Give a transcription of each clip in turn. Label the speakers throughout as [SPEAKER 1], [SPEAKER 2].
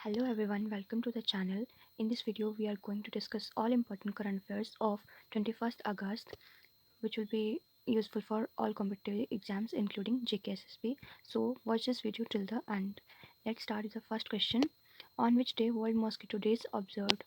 [SPEAKER 1] Hello everyone, welcome to the channel. In this video, we are going to discuss all important current affairs of 21st August, which will be useful for all competitive exams, including GKSSB. So, watch this video till the end. Let's start with the first question. On which day World Mosquito Day is observed?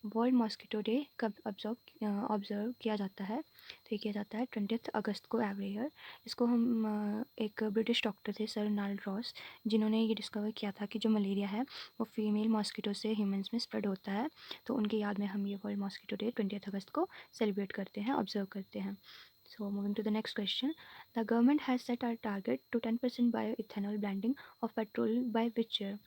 [SPEAKER 1] World mosquito day कब observe किया जाता है? तो ये किया जाता है 20 अगस्त को एवरी ईयर। इसको हम एक ब्रिटिश डॉक्टर थे सर नाल्ड रॉस, जिन्होंने ये डिस्कवर किया था कि जो मलेरिया है वो फीमेल मॉस्किटो से ह्यूमंस में स्प्रेड होता है। तो उनकी याद में हम ये वर्ल्ड मॉस्किटो डे 20 अगस्त को सेलिब्रेट करते हैं, ऑब्जर्व करते हैं। So moving to the next question, the government has set a target to 10% bioethanol blending of petrol by which year?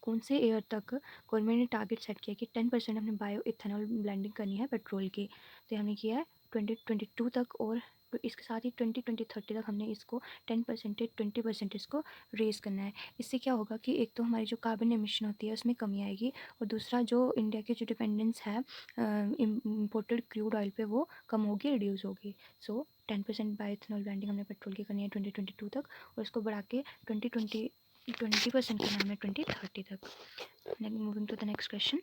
[SPEAKER 1] कौन से ईयर तक गवर्नमेंट ने टारगेट सेट किया कि 10% हमने बायो इथेनॉल ब्लेंडिंग करनी है पेट्रोल की? तो हमने किया है 2022 तक, और तो इसके साथ ही 2030 तक हमने इसको 10% 20% इसको रेज़ करना है। इससे क्या होगा कि एक तो हमारी जो कार्बन एमिशन होती है उसमें कमी आएगी, और दूसरा जो इंडिया की जो डिपेंडेंस है इम्पोर्टेड क्रूड ऑयल पे वो कम होगी, रिड्यूस होगी। सो 10% बायो इथेनॉल ब्लेंडिंग हमने पेट्रोल की करनी है 2022 तक, और इसको बढ़ा के 20% करना है हमें 2030 तक। Moving to the next question,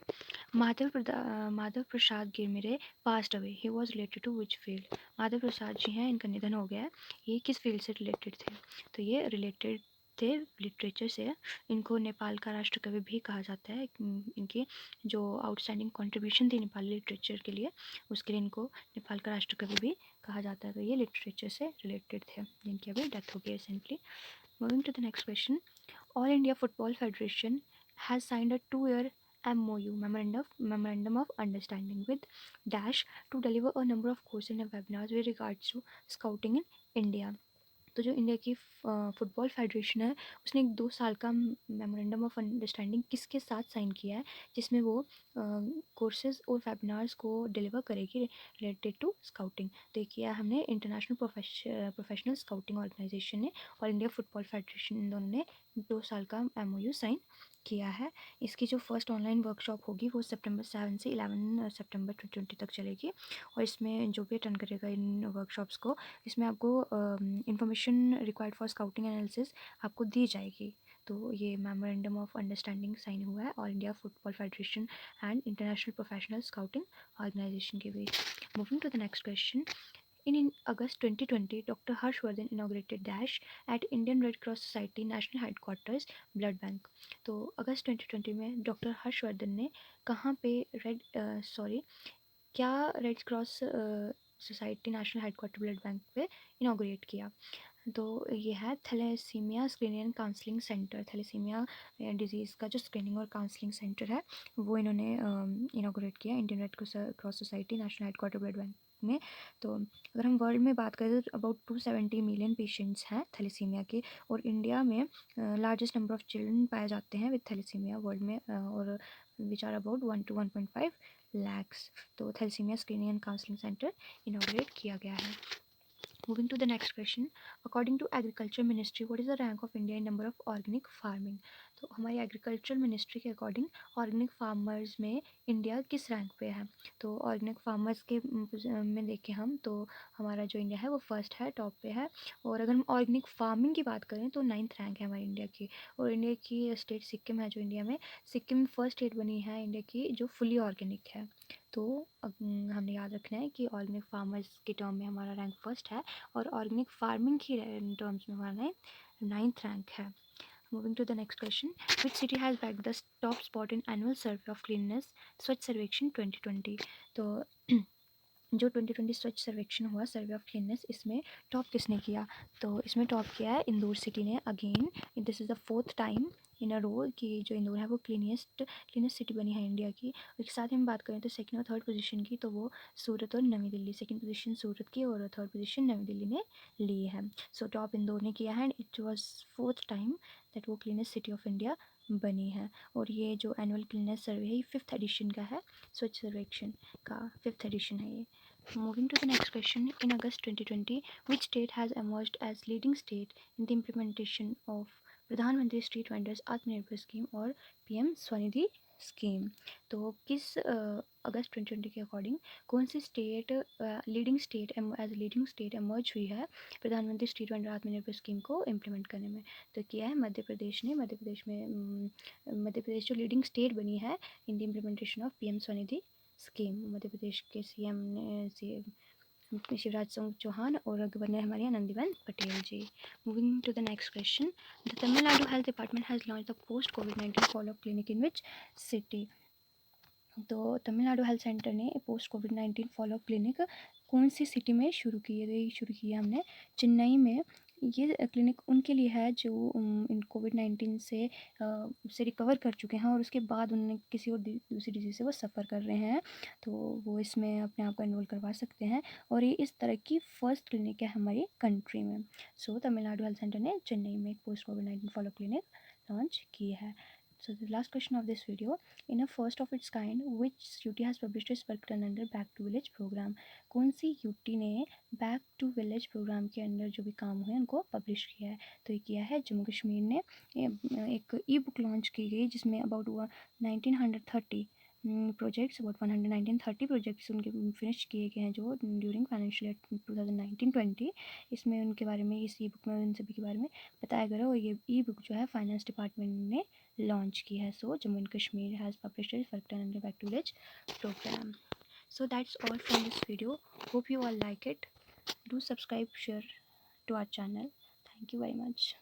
[SPEAKER 1] Madhav Prasad Ghimire passed away, he was related to which field? Madhav Prasad ji हैं, इनका निधन हो गया है, ये किस फील्ड से रिलेटेड थे? तो ये रिलेटेड थे लिटरेचर से। इनको नेपाल का राष्ट्र कवि भी कहा जाता है। इनकी जो आउटस्टैंडिंग कंट्रीब्यूशन थी नेपाली लिटरेचर के लिए, उसके लिए इनको नेपाल का राष्ट्र कवि भी कहा जाता है। तो ये लिटरेचर से रिलेटेड थे, जिनकी अभी डेथ हो गई recently. Moving to the next question, All India Football Federation has signed a 2-year MOU, Memorandum of Understanding, with Dash to deliver a number of courses and webinars with regards to scouting in India. तो जो India की football federation है, उसने एक 2 साल का memorandum of understanding किसके साथ साइन किया है, जिसमें वो कोर्सेज और वेबिनार्स को डिलीवर करेगी रिलेटेड टू स्काउटिंग। तो ये किया हमने इंटरनेशनल प्रोफेशनल स्काउटिंग ऑर्गेनाइजेशन ने और इंडिया फुटबॉल फेडरेशन, दोनों ने 2 साल का MOU साइन किया है। इसकी जो फर्स्ट ऑनलाइन वर्कशॉप होगी वो September 7 से 11 September 2020 तक चलेगी, और इसमें जो भी अटेंड करेगा इन वर्कशॉप्स को, इसमें आपको information required for scouting analysis आपको दी जाएगी। तो ये मेमोरेंडम ऑफ अंडरस्टैंडिंग साइन हुआ है All India Football Federation and International Professional Scouting Organisation के बीच। Moving to the next question, in August 2020, Dr. Harshvardhan inaugurated Dash at Indian Red Cross Society National Headquarters Blood Bank. तो अगस्त 2020 में doctor Harshvardhan ने कहाँ पे क्या Red Cross Society national headquarter blood bank पे inaugurate किया? तो ये है thalassemia screening and counselling centre. Thalassemia disease का जो स्क्रीनिंग और काउंसलिंग सेंटर है वो इन्होंने इनाग्रेट किया Indian red Cross Society national headquarter blood bank में। तो अगर हम वर्ल्ड में बात करें तो अबाउट 270 मिलियन पेशेंट्स हैं थैलेसीमिया के, और इंडिया में लार्जेस्ट नंबर ऑफ चिल्ड्रन पाए जाते हैं विद थैलेसीमिया वर्ल्ड में, और which are about 1 to 1.5 lakhs। तो thalassemia screening and counselling centre inaugurate किया गया है। Moving to the next question, according to Agriculture Ministry, what is the rank of India in number of organic farming? तो हमारी agriculture ministry के according organic farmers में India किस rank पे है? तो ऑर्गेनिक फार्मर्स के में देखें हम तो हमारा जो इंडिया है वो फर्स्ट है, टॉप पे है। और अगर हम ऑर्गेनिक फार्मिंग की बात करें तो 9th रैंक है हमारी इंडिया की। और इंडिया की स्टेट सिक्किम है, जो इंडिया में सिक्किम फर्स्ट स्टेट बनी है इंडिया की जो फुली ऑर्गेनिक है। तो हमने याद रखना है कि ऑर्गेनिक फार्मर्स के टर्म में हमारा रैंक फर्स्ट है, और ऑर्गेनिक फार्मिंग की टर्म्स में हमारा 9th रैंक है। Moving to the next question, which city has bagged the top spot in annual survey of cleanliness स्वच्छ सर्वेक्षण 2020? तो जो 2020 स्वच्छ सर्वेक्षण हुआ, सर्वे ऑफ क्लीननेस, इसमें टॉप किसने किया? तो इसमें टॉप किया है इंदौर सिटी ने। Again this is the 4th time in a row कि जो इंदौर है वो क्लीनेस्ट सिटी बनी है इंडिया की। उसके साथ ही हम बात करें तो सेकंड और थर्ड पोजीशन की, तो वो सूरत और नई दिल्ली, सेकंड पोजीशन सूरत की और थर्ड पोजीशन नई दिल्ली ने ली है। सो टॉप इंदौर ने किया है, and it was 4th time that वो क्लीनेस्ट सिटी ऑफ इंडिया बनी है। और ये जो एनुअल क्लीननेस सर्वे है ये 5th एडिशन का है, स्वच्छ सर्वेक्षण का 5th एडिशन है ये। Moving to the next question, in August 2020, which state has emerged as leading state in the implementation of प्रधानमंत्री स्ट्रीट वेंडर्स आत्मनिर्भर स्कीम और पीएम स्वनिधि स्कीम। तो किस अगस्त 2020 के अकॉर्डिंग कौन सी स्टेट लीडिंग स्टेट एमर्ज हुई है प्रधानमंत्री स्ट्रीट वेंडर आत्मनिर्भर स्कीम को इम्प्लीमेंट करने में? तो किया है मध्य प्रदेश ने। मध्य प्रदेश जो लीडिंग स्टेट बनी है in the implementation of PM Svanidhi scheme. Madhya Pradesh के सीएम ने शिवराज सिंह चौहान और गवर्नर हमारे Anandiben Patel ji. Moving to the next question, the Tamil Nadu health department has launch the post कोविड-19 follow up clinic in which city? तो तमिलनाडु हेल्थ सेंटर ने पोस्ट कोविड-19 फॉलो अप क्लिनिक कौन सी सिटी में शुरू की है? तो ये शुरू किया हमने चेन्नई में। ये क्लिनिक उनके लिए है जो इन कोविड-19 से रिकवर कर चुके हैं और उसके बाद उन्होंने किसी और दूसरी डिजीज़ से वो सफ़र कर रहे हैं, तो वो इसमें अपने आप को एनरोल करवा सकते हैं और ये इस तरह की फर्स्ट क्लिनिक है हमारी कंट्री में। सो तमिलनाडु हेल्थ सेंटर ने चेन्नई में एक पोस्ट कोविड-19 फॉलो क्लिनिक लॉन्च की है। So the last question of this video, in a first of its kind, which UT has published its work done under Back to Village program? कौन सी UT ने back to village programme के अंदर जो भी काम हुए उनको पब्लिश किया है? तो ये किया है जम्मू कश्मीर ने। एक ई बुक लॉन्च की गई जिसमें अबाउट 1930 प्रोजेक्ट्स, अबाउट 1930 प्रोजेक्ट्स उनके फिनिश किए गए हैं जो ड्यूरिंग फाइनेंशियल ईयर 2019-20। इसमें उनके बारे में, इस ई बुक में उन सभी के बारे में बताया गया है और ये ई बुक जो है फाइनेंस डिपार्टमेंट ने लॉन्च की है। So Jammu and Kashmir has published its work done under back to village program. So that's all from this video. Hope you all like it. Do subscribe, share to our channel. Thank you very much.